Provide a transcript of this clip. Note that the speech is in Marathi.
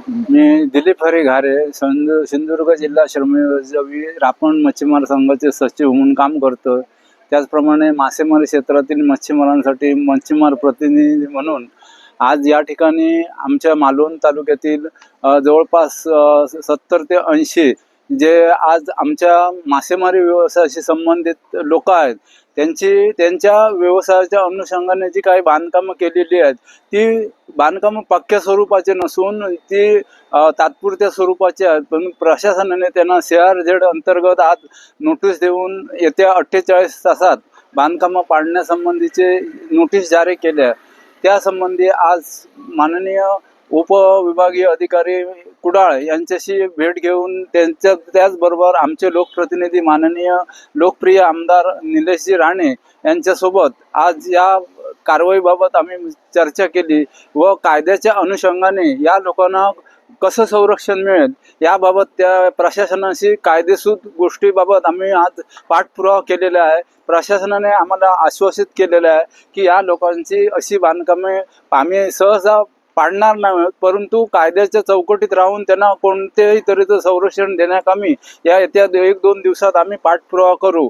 मी दिलीप हरी घारे, सिंधुदुर्ग जिल्हा श्रमजीवी रापण मच्छीमार संघाचे सचिव म्हणून काम करतो. त्याचप्रमाणे मासेमारी क्षेत्रातील मच्छीमारांसाठी मच्छीमार प्रतिनिधी म्हणून आज या ठिकाणी आमच्या मालवण तालुक्यातील जवळपास 70 ते 80 जे आज आमच्या मासेमारी व्यवसायाशी संबंधित लोक आहेत, त्यांच्या व्यवसायाच्या अनुषंगाने जी काही बांधकामं केलेली आहेत, ती बांधकामं पक्क्या स्वरूपाचे नसून ती तात्पुरत्या स्वरूपाचे आहेत. पण प्रशासनाने त्यांना CRZ अंतर्गत आज नोटीस देऊन येत्या 48 तासात बांधकामं पाडण्यासंबंधीचे नोटीस जारी केल्या. त्यासंबंधी आज माननीय उपविभागीय अधिकारी कुडाळ यांच्याशी भेट घेऊन त्याचबरोबर आमचे लोकप्रतिनिधी माननीय लोकप्रिय आमदार निलेशजी राणे यांच्यासोबत आज या कारवाईबाबत आम्ही चर्चा केली व कायद्याच्या अनुषंगाने या लोकांना कसं संरक्षण मिळेल याबाबत त्या प्रशासनाशी कायदेसूद गोष्टीबाबत आम्ही आज पाठपुरावा केलेला आहे. प्रशासनाने आम्हाला आश्वासित केलेलं आहे की या लोकांची अशी बांधकामे आम्ही सहसा पाडणार नाही, परंतु कायद्याच्या चौकटीत राहून त्यांना कोणत्याही तऱ्हेचं संरक्षण देण्याकामी या येत्या 1-2 दिवसात आम्ही पाठपुरावा करू.